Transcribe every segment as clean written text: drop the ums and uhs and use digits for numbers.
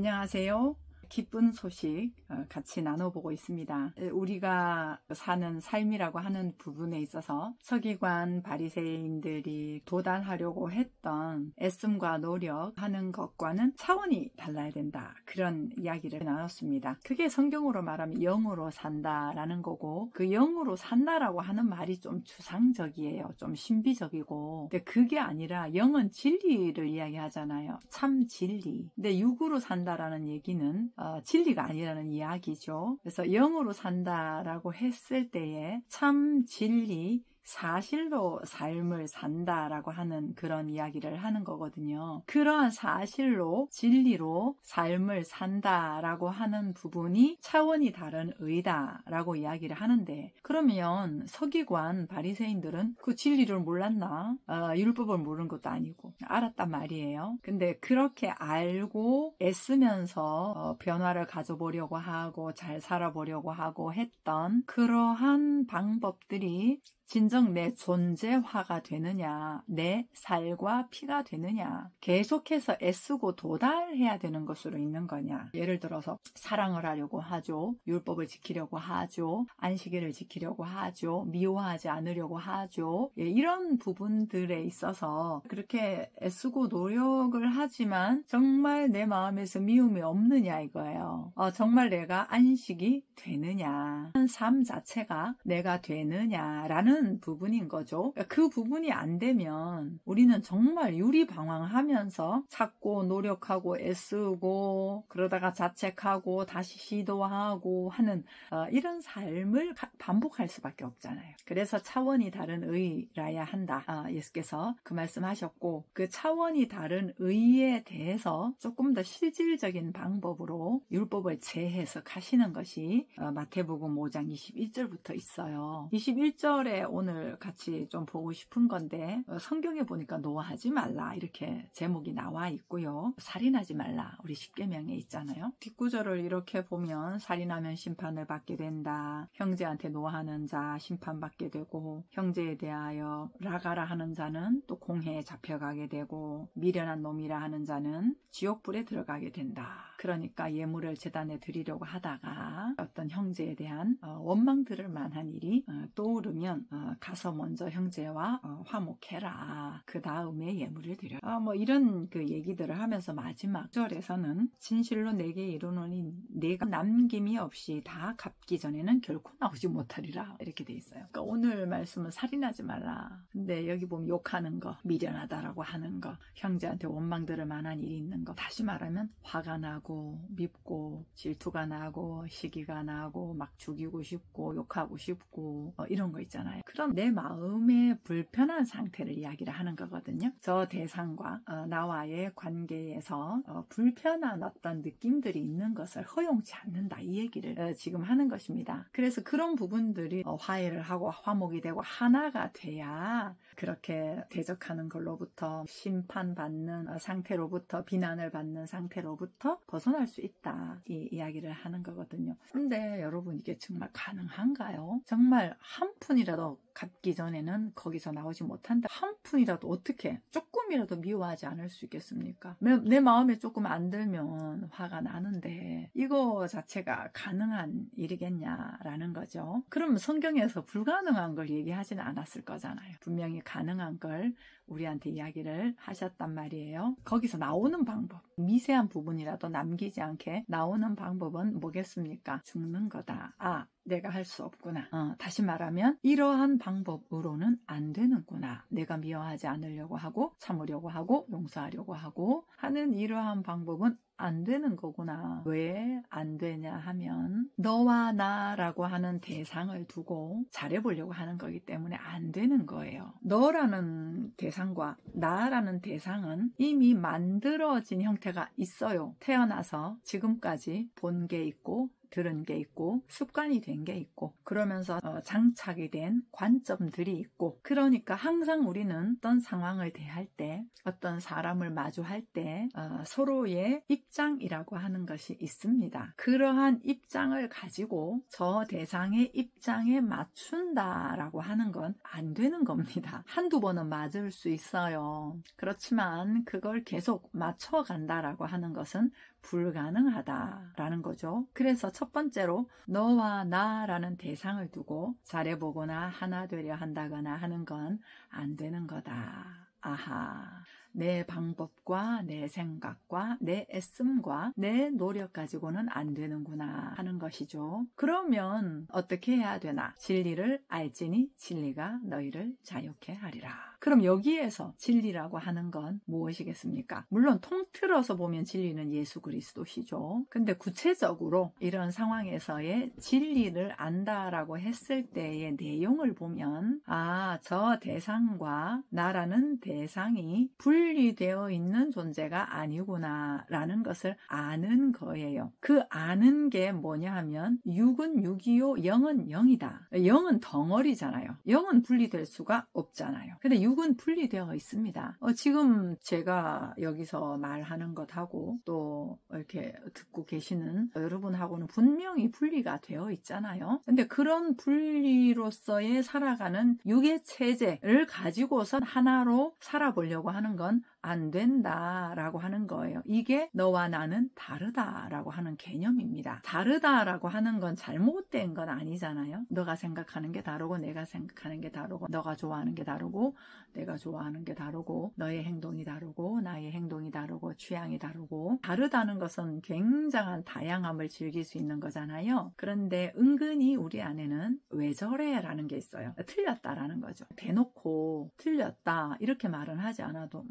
안녕하세요. 기쁜 소식 같이 나눠보고 있습니다. 우리가 사는 삶이라고 하는 부분에 있어서 서기관 바리새인들이 도달하려고 했던 애씀과 노력하는 것과는 차원이 달라야 된다. 그런 이야기를 나눴습니다. 그게 성경으로 말하면 영으로 산다라는 거고, 그 영으로 산다라고 하는 말이 좀 추상적이에요. 좀 신비적이고. 근데 그게 아니라 영은 진리를 이야기하잖아요. 참 진리. 근데 육으로 산다라는 얘기는 진리가 아니라는 이야기죠. 그래서 영으로 산다라고 했을 때에 참 진리, 사실로 삶을 산다라고 하는 그런 이야기를 하는 거거든요. 그러한 사실로 진리로 삶을 산다라고 하는 부분이 차원이 다른 의다라고 이야기를 하는데, 그러면 서기관 바리새인들은 그 진리를 몰랐나? 율법을 모르는 것도 아니고 알았단 말이에요. 근데 그렇게 알고 애쓰면서 변화를 가져보려고 하고 잘 살아보려고 하고 했던 그러한 방법들이 진정 내 존재화가 되느냐, 내 살과 피가 되느냐, 계속해서 애쓰고 도달해야 되는 것으로 있는 거냐. 예를 들어서 사랑을 하려고 하죠, 율법을 지키려고 하죠, 안식일을 지키려고 하죠, 미워하지 않으려고 하죠. 이런 부분들에 있어서 그렇게 애쓰고 노력을 하지만 정말 내 마음에서 미움이 없느냐 이거예요. 정말 내가 안식이 되느냐, 삶 자체가 내가 되느냐라는 부분인 거죠. 그 부분이 안 되면 우리는 정말 유리방황하면서 찾고 노력하고 애쓰고 그러다가 자책하고 다시 시도하고 하는 이런 삶을 반복할 수밖에 없잖아요. 그래서 차원이 다른 의라야 한다. 예수께서 그 말씀하셨고, 그 차원이 다른 의에 대해서 조금 더 실질적인 방법으로 율법을 재해석하시는 것이 마태복음 5장 21절부터 있어요. 21절에 오늘 같이 좀 보고 싶은 건데, 성경에 보니까 노하지 말라 이렇게 제목이 나와 있고요. 살인하지 말라 우리 십계명에 있잖아요. 뒷구절을 이렇게 보면 살인하면 심판을 받게 된다. 형제한테 노하는 자 심판받게 되고, 형제에 대하여 라가라 하는 자는 또 공회에 잡혀가게 되고, 미련한 놈이라 하는 자는 지옥불에 들어가게 된다. 그러니까 예물을 제단에 드리려고 하다가 어떤 형제에 대한 원망 들을 만한 일이 떠오르면 가서 먼저 형제와 화목해라. 그 다음에 예물을 드려. 뭐 이런 그 얘기들을 하면서 마지막 절에서는 진실로 내게 이르노니 내가 남김이 없이 다 갚기 전에는 결코 나오지 못하리라 이렇게 돼 있어요. 그러니까 오늘 말씀은 살인하지 말라. 근데 여기 보면 욕하는 거, 미련하다라고 하는 거, 형제한테 원망 들을 만한 일이 있는 거, 다시 말하면 화가 나고 밉고 질투가 나고 시기가 나고 막 죽이고 싶고 욕하고 싶고 이런 거 있잖아요. 그럼 내 마음의 불편한 상태를 이야기를 하는 거거든요. 저 대상과 나와의 관계에서 불편한 어떤 느낌들이 있는 것을 허용치 않는다, 이 얘기를 지금 하는 것입니다. 그래서 그런 부분들이 화해를 하고 화목이 되고 하나가 돼야 그렇게 대적하는 걸로부터, 심판받는 상태로부터, 비난을 받는 상태로부터 벗어날 수 있다, 이 이야기를 하는 거거든요. 근데 여러분, 이게 정말 가능한가요? 정말 한 푼이라도 갚기 전에는 거기서 나오지 못한다. 한 푼이라도 어떻게 조금이라도 미워하지 않을 수 있겠습니까? 내 마음에 조금 안 들면 화가 나는데 이거 자체가 가능한 일이겠냐라는 거죠. 그럼 성경에서 불가능한 걸 얘기하지는 않았을 거잖아요. 분명히 가능한 걸 우리한테 이야기를 하셨단 말이에요. 거기서 나오는 방법, 미세한 부분이라도 남기지 않게 나오는 방법은 뭐겠습니까? 죽는 거다. 내가 할 수 없구나. 다시 말하면 이러한 방법으로는 안 되는구나. 내가 미워하지 않으려고 하고 참으려고 하고 용서하려고 하고 하는 이러한 방법은 안 되는 거구나. 왜 안 되냐 하면 너와 나라고 하는 대상을 두고 잘해보려고 하는 거기 때문에 안 되는 거예요. 너라는 대상과 나라는 대상은 이미 만들어진 형태가 있어요. 태어나서 지금까지 본 게 있고 들은 게 있고 습관이 된 게 있고 그러면서 장착이 된 관점들이 있고, 그러니까 항상 우리는 어떤 상황을 대할 때, 어떤 사람을 마주할 때 서로의 입장이라고 하는 것이 있습니다. 그러한 입장을 가지고 저 대상의 입장에 맞춘다라고 하는 건 안 되는 겁니다. 한두 번은 맞을 수 있어요. 그렇지만 그걸 계속 맞춰간다라고 하는 것은 불가능하다라는 거죠. 그래서 첫 번째로 너와 나라는 대상을 두고 잘해보거나 하나 되려 한다거나 하는 건 안 되는 거다. 아하. 내 방법과 내 생각과 내 애씀과 내 노력 가지고는 안 되는구나 하는 것이죠. 그러면 어떻게 해야 되나? 진리를 알지니 진리가 너희를 자유케 하리라. 그럼 여기에서 진리라고 하는 건 무엇이겠습니까? 물론 통틀어서 보면 진리는 예수 그리스도시죠. 근데 구체적으로 이런 상황에서의 진리를 안다라고 했을 때의 내용을 보면 저 대상과 나라는 대상이 분리되어 있는 존재가 아니구나 라는 것을 아는 거예요. 그 아는 게 뭐냐 하면 육은 육이요 영은 영이다. 영은 덩어리잖아요. 영은 분리될 수가 없잖아요. 근데 육은 분리되어 있습니다. 지금 제가 여기서 말하는 것하고 또 이렇게 듣고 계시는 여러분하고는 분명히 분리가 되어 있잖아요. 근데 그런 분리로서의 살아가는 육의 체제를 가지고서 하나로 살아보려고 하는 건 안 된다라고 하는 거예요. 이게 너와 나는 다르다라고 하는 개념입니다. 다르다라고 하는 건 잘못된 건 아니잖아요. 너가 생각하는 게 다르고 내가 생각하는 게 다르고 너가 좋아하는 게 다르고 내가 좋아하는 게 다르고 너의 행동이 다르고 나의 행동이 다르고 취향이 다르고 다르다는 것은 굉장한 다양함을 즐길 수 있는 거잖아요. 그런데 은근히 우리 안에는 왜 저래? 라는 게 있어요. 틀렸다라는 거죠. 대놓고 틀렸다 이렇게 말은 하지 않아도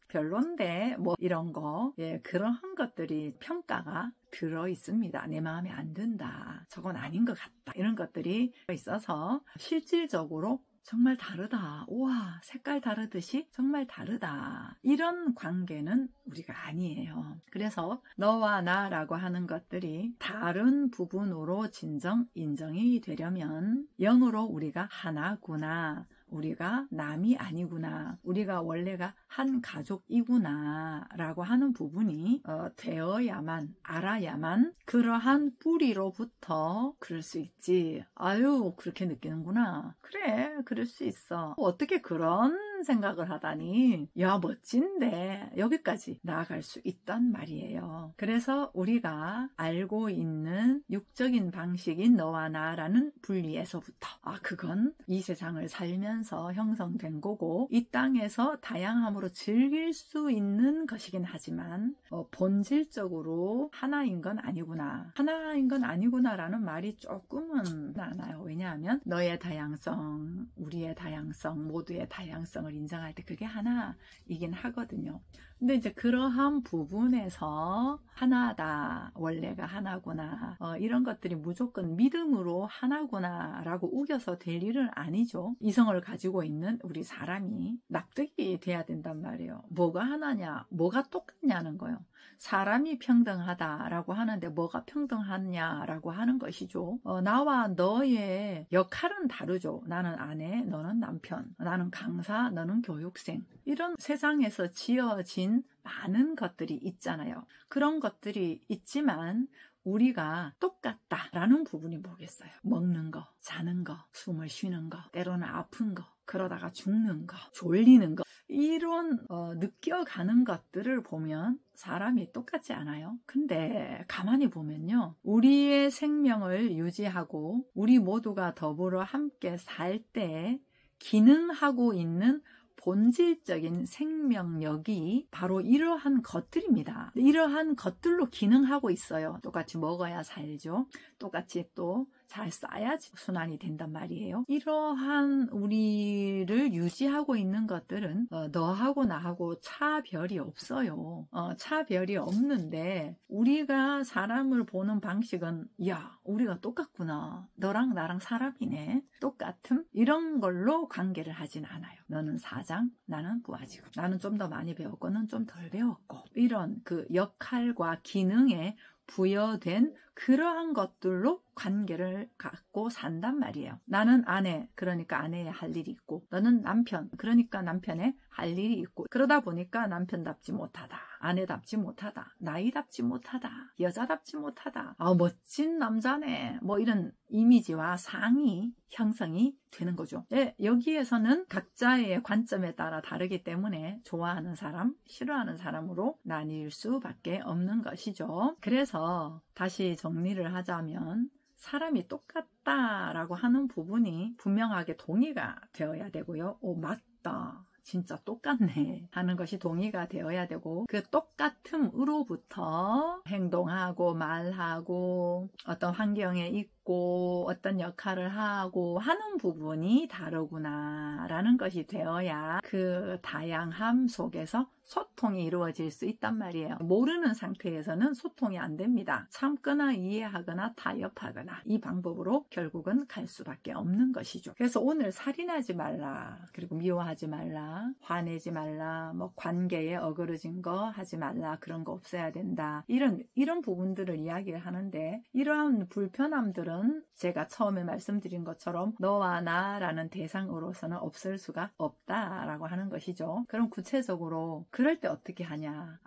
별론데 뭐 이런 거 그러한 것들이 평가가 들어 있습니다. 내 마음에 안 든다. 저건 아닌 것 같다. 이런 것들이 있어서 실질적으로 정말 다르다. 우와, 색깔 다르듯이 정말 다르다. 이런 관계는 우리가 아니에요. 그래서 너와 나라고 하는 것들이 다른 부분으로 진정 인정이 되려면 영으로 우리가 하나구나. 우리가 남이 아니구나. 우리가 원래가 한 가족이구나 라고 하는 부분이 되어야만 알아야만 그러한 뿌리로부터 그럴 수 있지. 아유 그렇게 느끼는구나. 그래 그럴 수 있어. 어떻게 그런 생각을 하다니 야 멋진데 여기까지 나아갈 수 있단 말이에요. 그래서 우리가 알고 있는 육적인 방식인 너와 나라는 분리에서부터 그건 이 세상을 살면서 형성된 거고 이 땅에서 다양함으로 즐길 수 있는 것이긴 하지만 본질적으로 하나인 건 아니구나. 하나인 건 아니구나 라는 말이 조금은 많아요. 왜냐하면 너의 다양성, 우리의 다양성, 모두의 다양성을 인정할 때 그게 하나이긴 하거든요. 근데 이제 그러한 부분에서 하나다, 원래가 하나구나, 이런 것들이 무조건 믿음으로 하나구나 라고 우겨서 될 일은 아니죠. 이성을 가지고 있는 우리 사람이 납득이 돼야 된단 말이에요. 뭐가 하나냐, 뭐가 똑같냐는 거예요. 사람이 평등하다라고 하는데 뭐가 평등하냐라고 하는 것이죠. 나와 너의 역할은 다르죠. 나는 아내, 너는 남편, 나는 강사, 너는 교육생. 이런 세상에서 지어진 많은 것들이 있잖아요. 그런 것들이 있지만 우리가 똑같다라는 부분이 뭐겠어요? 먹는 거, 자는 거, 숨을 쉬는 거, 때로는 아픈 거, 그러다가 죽는 거, 졸리는 거, 이런 느껴가는 것들을 보면 사람이 똑같지 않아요? 근데 가만히 보면요, 우리의 생명을 유지하고 우리 모두가 더불어 함께 살 때 기능하고 있는 본질적인 생명력이 바로 이러한 것들입니다. 이러한 것들로 기능하고 있어요. 똑같이 먹어야 살죠. 똑같이 또 잘 쌓아야지 순환이 된단 말이에요. 이러한 우리를 유지하고 있는 것들은 너하고 나하고 차별이 없어요. 차별이 없는데 우리가 사람을 보는 방식은 야, 우리가 똑같구나. 너랑 나랑 사람이네. 똑같음? 이런 걸로 관계를 하진 않아요. 너는 사장, 나는 부하직원. 나는 좀 더 많이 배웠고 너는 좀 덜 배웠고. 이런 그 역할과 기능에 부여된 그러한 것들로 관계를 갖고 산단 말이에요. 나는 아내, 그러니까 아내의 할 일이 있고 너는 남편, 그러니까 남편의 할 일이 있고 그러다 보니까 남편답지 못하다. 아내답지 못하다, 나이답지 못하다, 여자답지 못하다, 멋진 남자네, 뭐 이런 이미지와 상이 형성이 되는 거죠. 네, 여기에서는 각자의 관점에 따라 다르기 때문에 좋아하는 사람, 싫어하는 사람으로 나뉠 수밖에 없는 것이죠. 그래서 다시 정리를 하자면 사람이 똑같다라고 하는 부분이 분명하게 동의가 되어야 되고요. 맞다, 진짜 똑같네 하는 것이 동의가 되어야 되고, 그 똑같음으로부터 행동하고 말하고 어떤 환경에 있고 어떤 역할을 하고 하는 부분이 다르구나 라는 것이 되어야 그 다양함 속에서 소통이 이루어질 수 있단 말이에요. 모르는 상태에서는 소통이 안 됩니다. 참거나 이해하거나 타협하거나 이 방법으로 결국은 갈 수밖에 없는 것이죠. 그래서 오늘 살인하지 말라, 그리고 미워하지 말라, 화내지 말라, 뭐 관계에 어그러진 거 하지 말라, 그런 거 없어야 된다, 이런 부분들을 이야기를 하는데, 이러한 불편함들은 제가 처음에 말씀드린 것처럼 너와 나라는 대상으로서는 없을 수가 없다라고 하는 것이죠. 그럼 구체적으로 그럴 때 어떻게 하냐?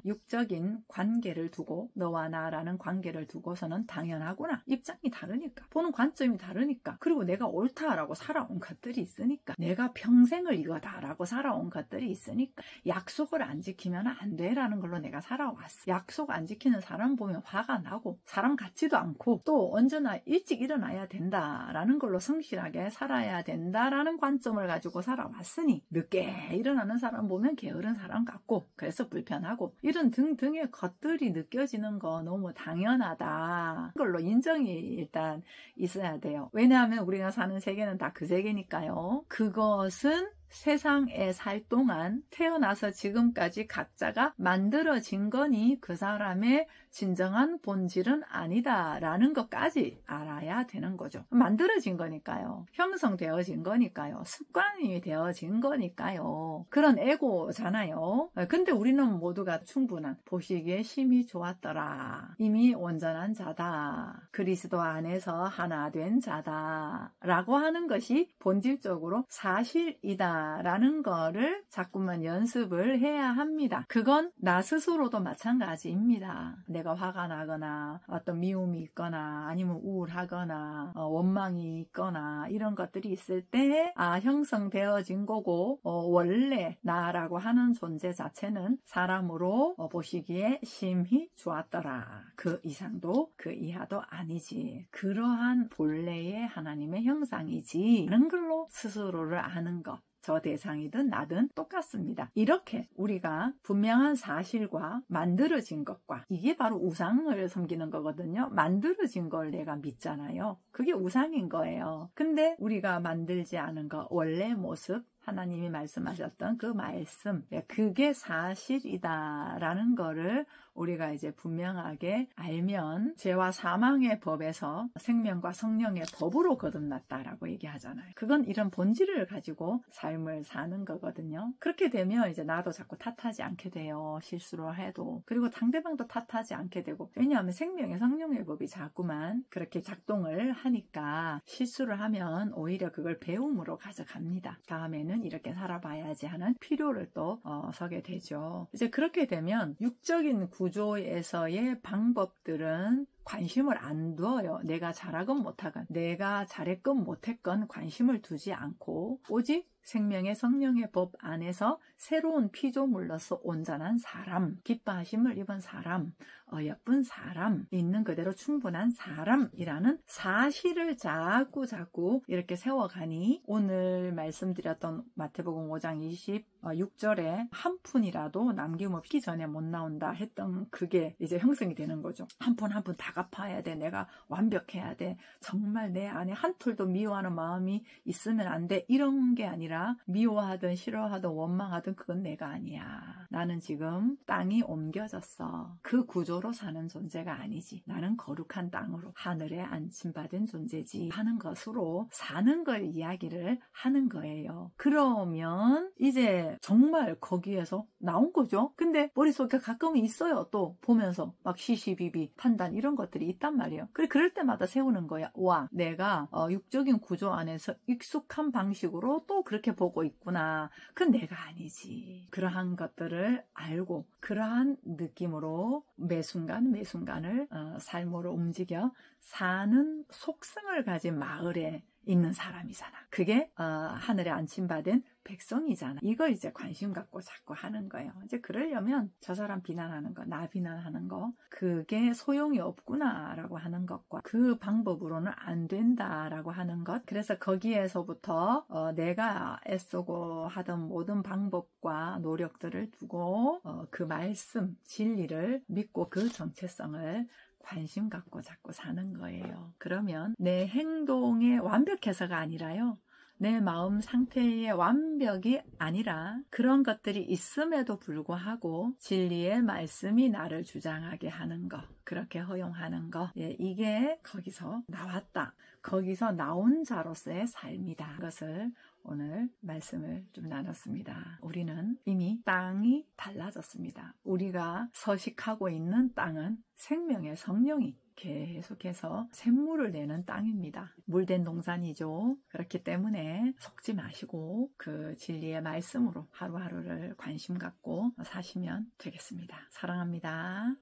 육적인 관계를 두고, 너와 나라는 관계를 두고서는 당연하구나, 입장이 다르니까, 보는 관점이 다르니까, 그리고 내가 옳다라고 살아온 것들이 있으니까, 내가 평생을 이거다라고 살아온 것들이 있으니까, 약속을 안 지키면 안 돼라는 걸로 내가 살아왔어. 약속 안 지키는 사람 보면 화가 나고 사람 같지도 않고, 또 언제나 일찍 일어나야 된다라는 걸로 성실하게 살아야 된다라는 관점을 가지고 살아왔으니, 늦게 일어나는 사람 보면 게으른 사람 같고 그래서 불편하고, 이런 등등의 것들이 느껴지는 거 너무 당연하다, 그걸로 인정이 일단 있어야 돼요. 왜냐하면 우리가 사는 세계는 다 그 세계니까요. 그것은 세상에 살 동안 태어나서 지금까지 각자가 만들어진 거니 그 사람의 진정한 본질은 아니다라는 것까지 알아야 되는 거죠. 만들어진 거니까요. 형성되어진 거니까요. 습관이 되어진 거니까요. 그런 에고잖아요. 근데 우리는 모두가 충분한, 보시기에 심히 좋았더라, 이미 온전한 자다, 그리스도 안에서 하나 된 자다 라고 하는 것이 본질적으로 사실이다 라는 거를 자꾸만 연습을 해야 합니다. 그건 나 스스로도 마찬가지입니다. 내가 화가 나거나 어떤 미움이 있거나 아니면 우울하거나 원망이 있거나 이런 것들이 있을 때 형성되어진 거고, 원래 나라고 하는 존재 자체는 사람으로 보시기에 심히 좋았더라, 그 이상도 그 이하도 아니지, 그러한 본래의 하나님의 형상이지 라는 걸로 스스로를 아는 것, 저 대상이든 나든 똑같습니다. 이렇게 우리가 분명한 사실과 만들어진 것과, 이게 바로 우상을 섬기는 거거든요. 만들어진 걸 내가 믿잖아요. 그게 우상인 거예요. 근데 우리가 만들지 않은 거, 원래 모습, 하나님이 말씀하셨던 그 말씀, 그게 사실이다라는 거를 우리가 이제 분명하게 알면 죄와 사망의 법에서 생명과 성령의 법으로 거듭났다라고 얘기하잖아요. 그건 이런 본질을 가지고 삶을 사는 거거든요. 그렇게 되면 이제 나도 자꾸 탓하지 않게 돼요. 실수를 해도. 그리고 상대방도 탓하지 않게 되고, 왜냐하면 생명의 성령의 법이 자꾸만 그렇게 작동을 하니까 실수를 하면 오히려 그걸 배움으로 가져갑니다. 다음에는 이렇게 살아봐야지 하는 필요를 또 서게 되죠. 이제 그렇게 되면 육적인 구조에서의 방법들은 관심을 안 두어요. 내가 잘하건 못하건, 내가 잘했건 못했건 관심을 두지 않고, 오직 생명의 성령의 법 안에서 새로운 피조물로서 온전한 사람, 기뻐하심을 입은 사람, 예쁜 사람, 있는 그대로 충분한 사람이라는 사실을 자꾸 이렇게 세워가니, 오늘 말씀드렸던 마태복음 5장 26절에 한 푼이라도 남김없기 전에 못 나온다 했던 그게 이제 형성이 되는 거죠. 한 푼 한 푼 다 갚아야 돼. 내가 완벽해야 돼. 정말 내 안에 한 톨도 미워하는 마음이 있으면 안 돼. 이런 게 아니라, 미워하든 싫어하든 원망하든 그건 내가 아니야. 나는 지금 땅이 옮겨졌어. 그 구조로 사는 존재가 아니지. 나는 거룩한 땅으로 하늘에 안침받은 존재지 하는 것으로 사는 걸 이야기를 하는 거예요. 그러면 이제 정말 거기에서 나온 거죠. 근데 머릿속에 가끔은 있어요. 또 보면서 막 시시비비 판단 이런 것 것들이 있단 말이에요. 그럴 때마다 세우는 거야. 와, 내가 육적인 구조 안에서 익숙한 방식으로 또 그렇게 보고 있구나. 그건 내가 아니지. 그러한 것들을 알고 그러한 느낌으로 매순간을 삶으로 움직여 사는 속성을 가진 마을에 있는 사람이잖아. 그게 하늘에 안침받은 백성이잖아. 이걸 이제 관심 갖고 자꾸 하는 거예요. 이제 그러려면 저 사람 비난하는 거, 나 비난하는 거, 그게 소용이 없구나라고 하는 것과 그 방법으로는 안 된다라고 하는 것. 그래서 거기에서부터 내가 애쓰고 하던 모든 방법과 노력들을 두고 그 말씀, 진리를 믿고 그 정체성을 관심 갖고 자꾸 사는 거예요. 그러면 내 행동에 완벽해서가 아니라요. 내 마음 상태의 완벽이 아니라 그런 것들이 있음에도 불구하고 진리의 말씀이 나를 주장하게 하는 것, 그렇게 허용하는 것, 이게 거기서 나왔다. 거기서 나온 자로서의 삶이다. 그것을 오늘 말씀을 좀 나눴습니다. 우리는 이미 땅이 달라졌습니다. 우리가 서식하고 있는 땅은 생명의 성령이 계속해서 샘물을 내는 땅입니다. 물된 동산이죠. 그렇기 때문에 속지 마시고 그 진리의 말씀으로 하루하루를 관심 갖고 사시면 되겠습니다. 사랑합니다.